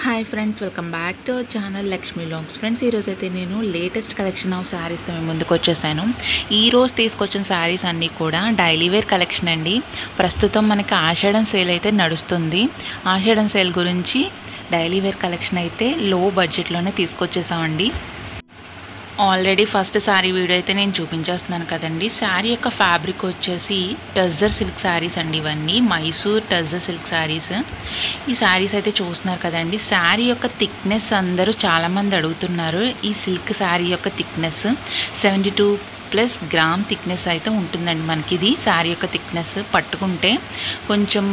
Hi friends, welcome back to our channel Lakshmi logs. Friends, ఈరోజు అయితే నేను లేటెస్ట్ కలెక్షన్ ఆఫ్ శారీస్తో మేము ముందుకు వచ్చేసాను. ఈరోజు తీసుకొచ్చిన శారీస్ అన్నీ కూడా డైలీ వేర్ కలెక్షన్ అండి. ప్రస్తుతం మనకి ఆషాఢం సేల్ అయితే నడుస్తుంది. ఆషాఢం సేల్ గురించి డైలీ వేర్ కలెక్షన్ అయితే లో బడ్జెట్లోనే తీసుకొచ్చేసామండి. ఆల్రెడీ ఫస్ట్ శారీ వీడియో అయితే నేను చూపించేస్తున్నాను కదండి. శారీ యొక్క ఫ్యాబ్రిక్ వచ్చేసి టస్సర్ సిల్క్ శారీస్ అండి. ఇవన్నీ మైసూర్ టస్సర్ సిల్క్ శారీస్. ఈ శారీస్ అయితే చూస్తున్నారు కదండి. శారీ యొక్క థిక్నెస్ అందరూ చాలామంది అడుగుతున్నారు. ఈ సిల్క్ శారీ యొక్క థిక్నెస్ 72+ గ్రామ్ థిక్నెస్ అయితే ఉంటుందండి. మనకి ఇది శారీ యొక్క థిక్నెస్ పట్టుకుంటే కొంచెం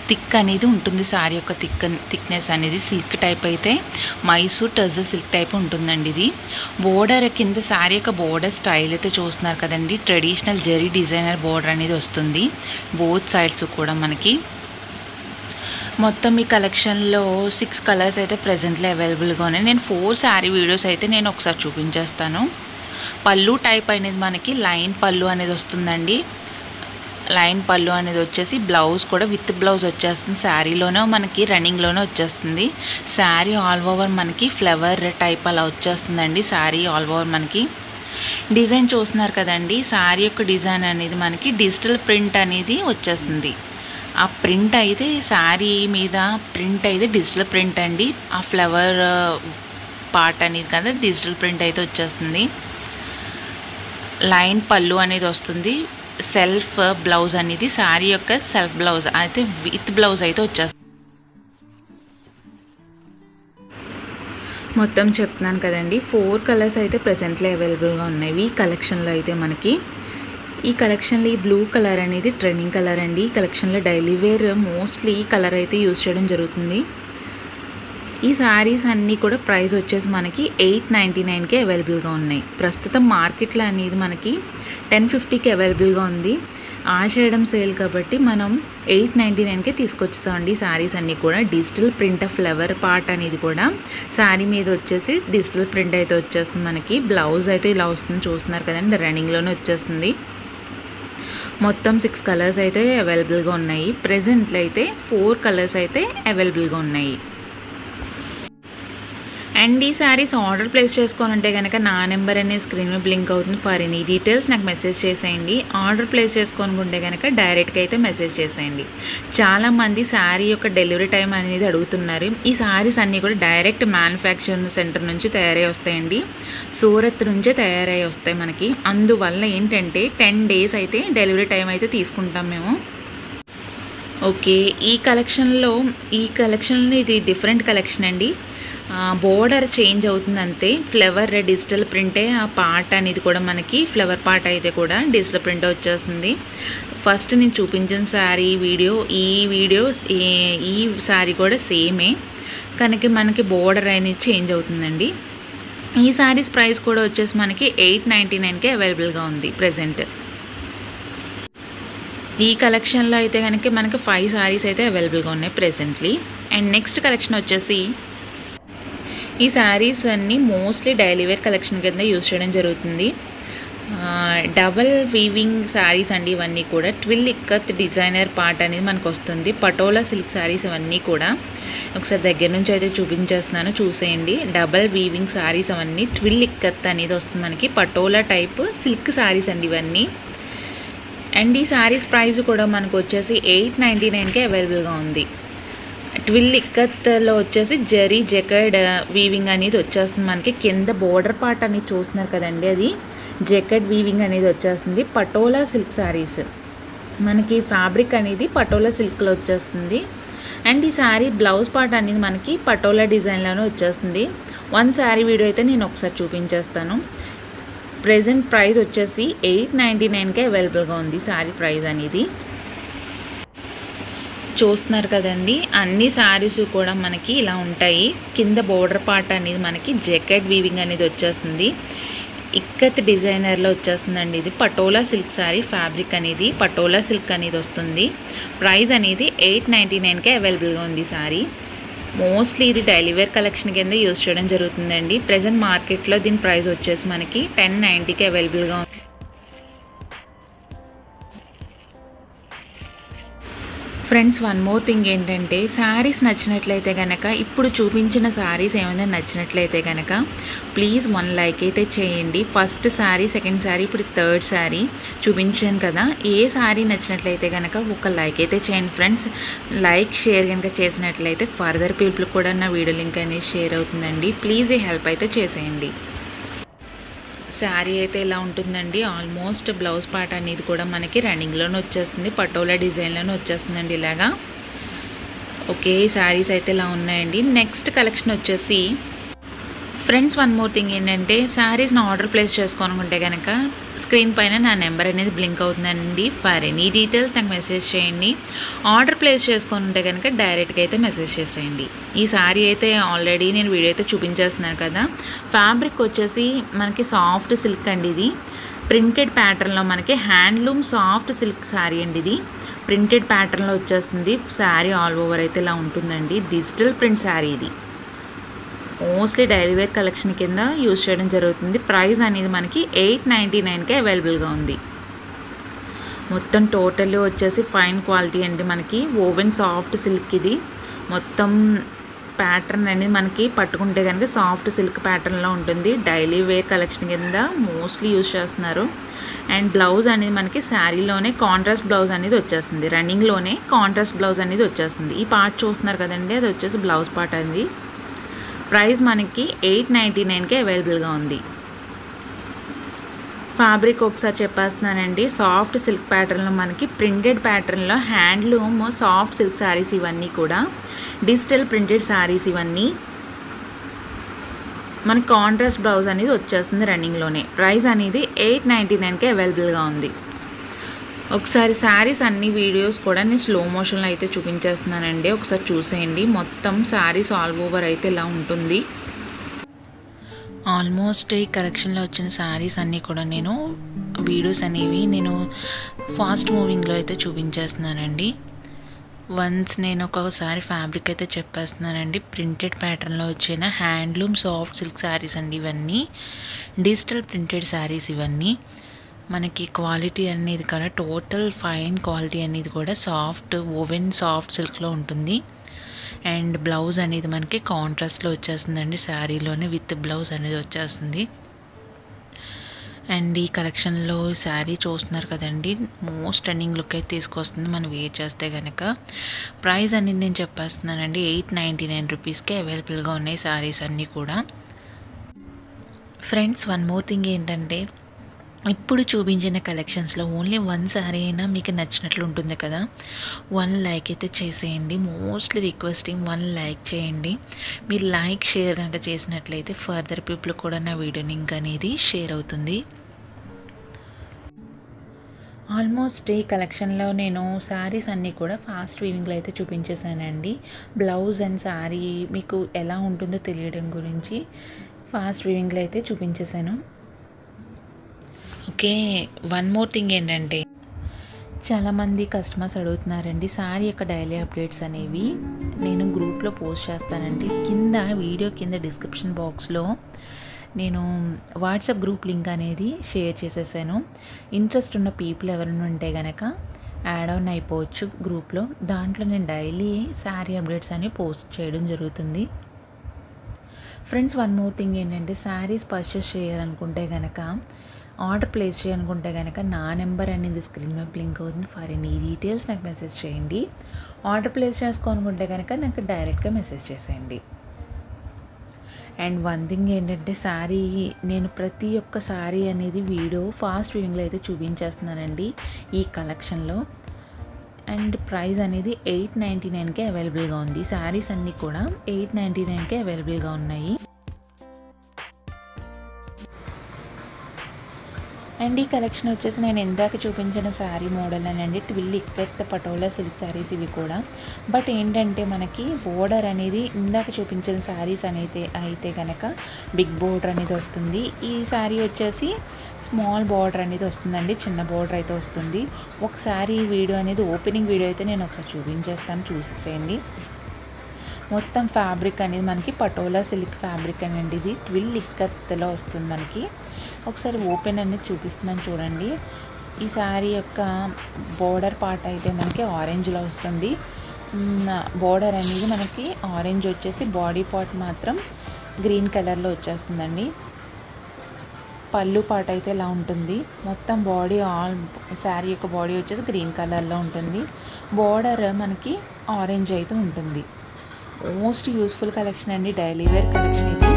థిక్ అనేది ఉంటుంది. శారీ యొక్క థిక్నెస్ అనేది సిల్క్ టైప్ అయితే మైసూర్ టస్సర్ సిల్క్ టైప్ ఉంటుందండి. ఇది బోర్డర్ కింద శారీ యొక్క బోర్డర్ స్టైల్ అయితే చూస్తున్నారు కదండి. ట్రెడిషనల్ జరీ డిజైనర్ బోర్డర్ అనేది వస్తుంది బోత్ సైడ్స్ కూడా మనకి. మొత్తం ఈ కలెక్షన్లో 6 కలర్స్ అయితే ప్రజెంట్లో అవైలబుల్గా ఉన్నాయి. నేను 4 శారీ వీడియోస్ అయితే నేను ఒకసారి చూపించేస్తాను. పళ్ళు టైప్ అనేది మనకి లైన్ పళ్ళు అనేది వస్తుందండి. లైన్ పళ్ళు అనేది వచ్చేసి బ్లౌజ్ కూడా విత్ బ్లౌజ్ వచ్చేస్తుంది. శారీలోనే మనకి రన్నింగ్లోనే వచ్చేస్తుంది. శారీ ఆల్ ఓవర్ మనకి ఫ్లవర్ టైప్ అలా వచ్చేస్తుందండి. శారీ ఆల్ ఓవర్ మనకి డిజైన్ చూస్తున్నారు కదండి. శారీ యొక్క డిజైన్ అనేది మనకి డిజిటల్ ప్రింట్ అనేది వచ్చేస్తుంది. ఆ ప్రింట్ అయితే శారీ మీద ప్రింట్ అయితే డిజిటల్ ప్రింట్ అండి. ఆ ఫ్లవర్ పార్ట్ అనేది కదా డిజిటల్ ప్రింట్ అయితే వచ్చేస్తుంది. లైన్ పళ్ళు అనేది వస్తుంది. సెల్ఫ్ బ్లౌజ్ అనేది శారీ యొక్క సెల్ఫ్ బ్లౌజ్ అయితే విత్ బ్లౌజ్ అయితే వచ్చేస్తుంది. మొత్తం చెప్తున్నాను కదండి. 4 కలర్స్ అయితే ప్రెసెంట్లో అవైలబుల్గా ఉన్నాయి ఈ కలెక్షన్లో అయితే మనకి. ఈ కలెక్షన్లో ఈ బ్లూ కలర్ అనేది ట్రెండింగ్ కలర్ అండి. ఈ కలెక్షన్లో డైలీ వేర్ మోస్ట్లీ ఈ కలర్ అయితే యూజ్ చేయడం జరుగుతుంది. ఈ శారీస్ అన్నీ కూడా ప్రైస్ వచ్చేసి మనకి 899కే అవైలబుల్గా ఉన్నాయి. ప్రస్తుతం మార్కెట్లో అనేది మనకి 1050కి అవైలబుల్గా ఉంది. ఆషాఢం సేల్ కాబట్టి మనం 899కే తీసుకొచ్చేసామండి. శారీస్ అన్నీ కూడా digital print of flower part అనేది కూడా శారీ మీద వచ్చేసి డిజిటల్ ప్రింట్ అయితే వచ్చేస్తుంది మనకి. బ్లౌజ్ అయితే ఇలా వస్తుంది చూస్తున్నారు కదండి. రన్నింగ్లోనే వచ్చేస్తుంది. మొత్తం 6 కలర్స్ అయితే అవైలబుల్గా ఉన్నాయి. ప్రెజెంట్లో అయితే 4 కలర్స్ అయితే అవైలబుల్గా ఉన్నాయి. అండ్ ఈ శారీస్ ఆర్డర్ ప్లేస్ చేసుకోవాలంటే కనుక నా నెంబర్ అనేది స్క్రీన్ మీద బ్లింక్ అవుతుంది. ఫర్ ఎనీ డీటెయిల్స్ నాకు మెసేజ్ చేసేయండి. ఆర్డర్ ప్లేస్ చేసుకోనుకుంటే కనుక డైరెక్ట్గా అయితే మెసేజ్ చేసేయండి. చాలామంది శారీ యొక్క డెలివరీ టైం అనేది అడుగుతున్నారు. ఈ శారీస్ అన్నీ కూడా డైరెక్ట్ మ్యానుఫ్యాక్చరింగ్ సెంటర్ నుంచి తయారై వస్తాయండి. సూరత్ నుంచే తయారై వస్తాయి మనకి. అందువల్ల ఏంటంటే 10 డేస్ అయితే డెలివరీ టైం అయితే తీసుకుంటాం మేము. ఓకే, ఈ కలెక్షన్లో ఇది డిఫరెంట్ కలెక్షన్ అండి. బోర్డర్ చేంజ్ అవుతుంది అంతే. ఫ్లవర్ డిజిటల్ ప్రింటే ఆ పార్ట్ అనేది కూడా మనకి ఫ్లవర్ పార్ట్ అయితే కూడా డిజిటల్ ప్రింట్ వచ్చేస్తుంది. ఫస్ట్ నేను చూపించిన శారీ వీడియో ఈ శారీ కూడా సేమే కనుక మనకి బోర్డర్ అనేది చేంజ్ అవుతుందండి. ఈ శారీస్ ప్రైస్ కూడా వచ్చేసి మనకి 899కే అవైలబుల్గా ఉంది ప్రజెంట్. ఈ కలెక్షన్లో అయితే కనుక మనకి 5 శారీస్ అయితే అవైలబుల్గా ఉన్నాయి ప్రెజెంట్లీ. అండ్ నెక్స్ట్ కలెక్షన్ వచ్చేసి ఈ శారీస్ అన్నీ మోస్ట్లీ డైలీ వేర్ కలెక్షన్ కింద యూజ్ చేయడం జరుగుతుంది. డబల్ వీవింగ్ శారీస్ అండి. ఇవన్నీ కూడా ట్విల్ ఇక్కత్ డిజైనర్ పార్ట్ అనేది మనకు వస్తుంది. పటోలా సిల్క్ శారీస్ ఇవన్నీ కూడా ఒకసారి దగ్గర నుంచి అయితే చూపించేస్తున్నాను, చూసేయండి. డబల్ వీవింగ్ శారీస్ అవన్నీ ట్విల్ ఇక్కత్ అనేది వస్తుంది మనకి. పటోలా టైప్ సిల్క్ శారీస్ అండి ఇవన్నీ. అండ్ ఈ శారీస్ ప్రైస్ కూడా మనకు వచ్చేసి 899కే అవైలబుల్గా ఉంది. ట్విల్ ఇక్కత్లో వచ్చేసి జరీ జెకర్డ్ వీవింగ్ అనేది వచ్చేస్తుంది మనకి. కింద బోర్డర్ పార్ట్ అనేది చూస్తున్నారు కదండి, అది జెకర్డ్ వీవింగ్ అనేది వచ్చేస్తుంది. పటోలా సిల్క్ శారీస్ మనకి ఫ్యాబ్రిక్ అనేది పటోలా సిల్క్లో వచ్చేస్తుంది. అండ్ ఈ శారీ బ్లౌజ్ పార్ట్ అనేది మనకి పటోలా డిజైన్లోనే వచ్చేస్తుంది. 1 శారీ వీడియో అయితే నేను ఒకసారి చూపించేస్తాను. ప్రెజెంట్ ప్రైస్ వచ్చేసి 899కే అవైలబుల్గా ఉంది శారీ ప్రైస్ అనేది. చూస్తున్నారు కదండి. అన్ని శారీస్ కూడా మనకి ఇలా ఉంటాయి. కింద బోర్డర్ పార్ట్ అనేది మనకి జెకెట్ వీవింగ్ అనేది వచ్చేస్తుంది. ఇక్కత్ డిజైనర్లో వచ్చేస్తుందండి. ఇది పటోలా సిల్క్ శారీ. ఫ్యాబ్రిక్ అనేది పటోలా సిల్క్ అనేది వస్తుంది. ప్రైస్ అనేది 899కే అవైలబుల్గా ఉంది శారీ. మోస్ట్లీ ఇది డైలీ వేర్ కలెక్షన్ కింద యూజ్ చేయడం జరుగుతుందండి. ప్రెజెంట్ మార్కెట్లో దీని ప్రైస్ వచ్చేసి మనకి 1090కి అవైలబుల్గా ఉంది. ఫ్రెండ్స్, వన్ మోర్ థింగ్ ఏంటంటే, శారీస్ నచ్చినట్లయితే కనుక, ఇప్పుడు చూపించిన శారీస్ ఏమైనా నచ్చినట్లయితే కనుక ప్లీజ్ 1 లైక్ అయితే చేయండి. ఫస్ట్ శారీ, సెకండ్ శారీ, ఇప్పుడు థర్డ్ శారీ చూపించాను కదా. ఏ శారీ నచ్చినట్లయితే కనుక ఒక లైక్ అయితే చేయండి ఫ్రెండ్స్. లైక్ షేర్ కనుక చేసినట్లయితే ఫర్దర్ పీపుల్ కూడా నా వీడియో లింక్ అనేది షేర్ అవుతుందండి. ప్లీజ్ ఈ హెల్ప్ అయితే చేసేయండి. శారీ అయితే ఇలా ఉంటుందండి. ఆల్మోస్ట్ బ్లౌజ్ పార్ట్ అనేది కూడా మనకి రన్నింగ్లోనే వచ్చేస్తుంది, పటోలా డిజైన్లోనే వచ్చేస్తుందండి ఇలాగా. ఓకే, శారీస్ అయితే ఇలా ఉన్నాయండి. నెక్స్ట్ కలెక్షన్ వచ్చేసి ఫ్రెండ్స్, వన్ మోర్ థింగ్ ఏంటంటే, శారీస్ని ఆర్డర్ ప్లేస్ చేసుకోనుకుంటే కనుక స్క్రీన్ పైన నా నెంబర్ అనేది బ్లింక్ అవుతుందండి. ఫర్ ఎనీ డీటెయిల్స్ నాకు మెసేజ్ చేయండి. ఆర్డర్ ప్లేస్ చేసుకుంటే కనుక డైరెక్ట్గా అయితే మెసేజ్ చేసేయండి. ఈ శారీ అయితే ఆల్రెడీ నేను వీడియో అయితే చూపించేస్తున్నాను కదా. ఫ్యాబ్రిక్ వచ్చేసి మనకి సాఫ్ట్ సిల్క్ అండి. ఇది ప్రింటెడ్ ప్యాటర్న్లో మనకి హ్యాండ్లూమ్ సాఫ్ట్ సిల్క్ శారీ అండి. ఇది ప్రింటెడ్ ప్యాటర్న్లో వచ్చేస్తుంది. శారీ ఆల్ ఓవర్ అయితే ఇలా ఉంటుందండి. డిజిటల్ ప్రింట్ శారీ ఇది. మోస్ట్లీ డైలీ వేర్ కలెక్షన్ కింద యూజ్ చేయడం జరుగుతుంది. ప్రైస్ అనేది మనకి 899కే అవైలబుల్గా ఉంది. మొత్తం టోటల్ వచ్చేసి ఫైన్ క్వాలిటీ అండి. మనకి ఓవెన్ సాఫ్ట్ సిల్క్ ఇది. మొత్తం ప్యాటర్న్ అనేది మనకి పట్టుకుంటే కనుక సాఫ్ట్ సిల్క్ ప్యాటర్న్లో ఉంటుంది. డైలీ వేర్ కలెక్షన్ కింద మోస్ట్లీ యూజ్ చేస్తున్నారు. అండ్ బ్లౌజ్ అనేది మనకి శారీలోనే కాంట్రాస్ట్ బ్లౌజ్ అనేది వచ్చేస్తుంది. రన్నింగ్లోనే కాంట్రాస్ట్ బ్లౌజ్ అనేది వచ్చేస్తుంది. ఈ పార్ట్ చూస్తున్నారు కదండి, అది వచ్చేసి బ్లౌజ్ పార్ట్ అనేది. ప్రైస్ మనకి 899కే అవైలబుల్గా ఉంది. ఫ్యాబ్రిక్ ఒకసారి చెప్పేస్తున్నానండి. సాఫ్ట్ సిల్క్ ప్యాటర్న్లో మనకి ప్రింటెడ్ ప్యాటర్న్లో హ్యాండ్లూమ్ సాఫ్ట్ సిల్క్ శారీస్ ఇవన్నీ కూడా డిజిటల్ ప్రింటెడ్ శారీస్ ఇవన్నీ. మనకి కాంట్రాస్ట్ బ్లౌజ్ అనేది వచ్చేస్తుంది రన్నింగ్లోనే. ప్రైస్ అనేది 899కే అవైలబుల్గా ఉంది. ఒకసారి శారీస్ అన్ని వీడియోస్ కూడా నేను స్లో మోషన్లో అయితే చూపించేస్తున్నానండి. ఒకసారి చూసేయండి. మొత్తం శారీస్ ఆల్ ఓవర్ అయితే ఇలా ఉంటుంది. ఆల్మోస్ట్ ఈ కలెక్షన్లో వచ్చిన శారీస్ అన్నీ కూడా నేను వీడియోస్ అనేవి నేను ఫాస్ట్ మూవింగ్లో అయితే చూపించేస్తున్నానండి. వన్స్ నేను ఒకసారి ఫ్యాబ్రిక్ అయితే చెప్పేస్తున్నానండి. ప్రింటెడ్ ప్యాటర్న్లో వచ్చిన హ్యాండ్లూమ్ సాఫ్ట్ సిల్క్ శారీస్ అండి ఇవన్నీ. డిజిటల్ ప్రింటెడ్ శారీస్ ఇవన్నీ. మనకి క్వాలిటీ అనేది కూడా టోటల్ ఫైన్ క్వాలిటీ అనేది కూడా సాఫ్ట్ ఓవెన్ సాఫ్ట్ సిల్క్లో ఉంటుంది. అండ్ బ్లౌజ్ అనేది మనకి కాంట్రాస్ట్లో వచ్చేస్తుందండి. శారీలోనే విత్ బ్లౌజ్ అనేది వచ్చేస్తుంది. అండ్ ఈ కలెక్షన్లో శారీ చూస్తున్నారు కదండి, మోస్ట్ రన్నింగ్ లుక్ అయితే తీసుకొస్తుంది మనం వేర్ చేస్తే కనుక. ప్రైస్ అనేది నేను చెప్పేస్తున్నానండి. 899 రూపీస్కే అవైలబుల్గా ఉన్నాయి శారీస్ అన్నీ కూడా. ఫ్రెండ్స్, వన్ మోర్ థింగ్ ఏంటంటే, ఇప్పుడు చూపించిన కలెక్షన్స్లో ఓన్లీ 1 శారీ అయినా మీకు నచ్చినట్లు ఉంటుంది కదా. 1 లైక్ అయితే చేసేయండి. మోస్ట్లీ రిక్వెస్టింగ్ 1 లైక్ చేయండి. మీరు లైక్ షేర్ కనుక చేసినట్లయితే ఫర్దర్ పీపుల్ కూడా నా వీడియో లింక్ అనేది షేర్ అవుతుంది. ఆల్మోస్ట్ ఈ కలెక్షన్లో నేను శారీస్ అన్నీ కూడా ఫాస్ట్ వీవింగ్లో అయితే చూపించేశానండి. బ్లౌజ్ అండ్ శారీ మీకు ఎలా ఉంటుందో తెలియడం గురించి ఫాస్ట్ వీవింగ్లో అయితే చూపించేశాను. ఓకే, వన్ మోర్ థింగ్ ఏంటంటే, చాలామంది కస్టమర్స్ అడుగుతున్నారండి శారీ యొక్క డైలీ అప్డేట్స్ అనేవి నేను గ్రూప్లో పోస్ట్ చేస్తానండి. కింద వీడియో కింద డిస్క్రిప్షన్ బాక్స్లో నేను వాట్సాప్ గ్రూప్ లింక్ అనేది షేర్ చేసేసాను. ఇంట్రెస్ట్ ఉన్న పీపుల్ ఎవరైనా ఉంటే కనుక యాడ్ ఆన్ అయిపోవచ్చు గ్రూప్లో. దాంట్లో నేను డైలీ శారీ అప్డేట్స్ అనేవి పోస్ట్ చేయడం జరుగుతుంది. ఫ్రెండ్స్, వన్ మోర్ థింగ్ ఏంటంటే, శారీస్ పర్చేస్ చేయాలనుకుంటే కనుక ఆర్డర్ ప్లేస్ చేయాలనుకుంటే కనుక నా నెంబర్ అనేది స్క్రీన్ మీద బ్లింక్ అవుతుంది. ఫర్ ఎనీ డీటెయిల్స్ నాకు మెసేజ్ చేయండి. ఆర్డర్ ప్లేస్ చేసుకోనుకుంటే కనుక నాకు డైరెక్ట్గా మెసేజ్ చేసేయండి. అండ్ వన్ థింగ్ ఏంటంటే, శారీ నేను ప్రతి ఒక్క శారీ అనేది వీడియో ఫాస్ట్ వ్యూవింగ్లో అయితే చూపించేస్తున్నానండి ఈ కలెక్షన్లో. అండ్ ప్రైస్ అనేది 899కే అవైలబుల్గా ఉంది. శారీస్ అన్నీ కూడా 899కే అవైలబుల్గా ఉన్నాయి. అండ్ ఈ కలెక్షన్ వచ్చేసి నేను ఇందాక చూపించిన శారీ మోడల్ అనండి, ట్విల్ ఇక్కత్ పటోలా సిల్క్ శారీస్ ఇవి కూడా. బట్ ఏంటంటే, మనకి బోర్డర్ అనేది ఇందాక చూపించిన శారీస్ అయితే కనుక బిగ్ బోర్డర్ అనేది వస్తుంది. ఈ శారీ వచ్చేసి స్మాల్ బార్డర్ అనేది వస్తుందండి, చిన్న బార్డర్ అయితే వస్తుంది. ఒకసారి వీడియో అనేది ఓపెనింగ్ వీడియో అయితే నేను ఒకసారి చూపించేస్తాను, చూసేసేయండి. మొత్తం ఫ్యాబ్రిక్ అనేది మనకి పటోలా సిల్క్ ఫ్యాబ్రిక్ అనండి. ఇది ట్విల్ ఇక్కత్లో వస్తుంది మనకి. ఒకసారి ఓపెన్ అనేది చూపిస్తున్నాను చూడండి. ఈ శారీ యొక్క బోర్డర్ పార్ట్ అయితే మనకి ఆరెంజ్లో వస్తుంది. బోర్డర్ అనేది మనకి ఆరెంజ్ వచ్చేసి బాడీ పార్ట్ మాత్రం గ్రీన్ కలర్లో వచ్చేస్తుందండి. పళ్ళు పార్ట్ అయితే ఇలా ఉంటుంది. మొత్తం బాడీ శారీ యొక్క బాడీ వచ్చేసి గ్రీన్ కలర్లో ఉంటుంది. బోర్డర్ మనకి ఆరెంజ్ అయితే ఉంటుంది. మోస్ట్ యూస్ఫుల్ కలెక్షన్ అండి, డైలీ వేర్ కలెక్షన్ ఇది.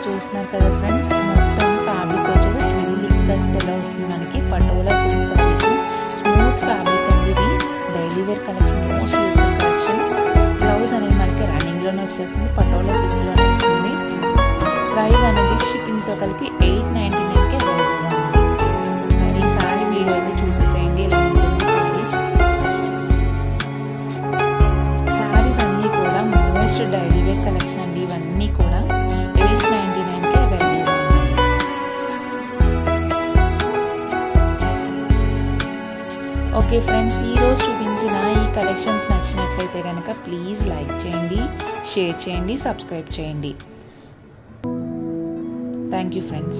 చూస్తున్నారు కదా ఫ్రెండ్స్, మొత్తం ఫ్యాబ్రిక్ వచ్చేసి ట్విల్లింగ్ వస్తుంది మనకి. Patola silk sarees, smooth fabric అండి ఇది. Daily wear collection, most useful collection. Blouse అనేది మనకి రన్నింగ్లోనే వచ్చేస్తుంది, పటోలా సిల్క్లోనే వస్తుంది. ప్రైస్ అనేది షిప్పింగ్తో కలిపి 899కే అవైలబుల్గా ఉంది. సరే, ఈ సారీ వీడియో అయితే చూసేసేయండి, ఇలా ఉంటుంది సారీ. సారీస్ అన్నీ కూడా మోస్ట్ డైలీ వేర్ కలెక్షన్ అండి. ఇవన్నీ కూడా 899కే అవైలబుల్గా ఉంది. ఓకే ఫ్రెండ్స్, ఈరోజు చూపించిన ఈ కలెక్షన్స్ నచ్చినట్లయితే కనుక ప్లీజ్ లైక్ చేయండి, షేర్ చేయండి, సబ్స్క్రైబ్ చేయండి. Thank you friends.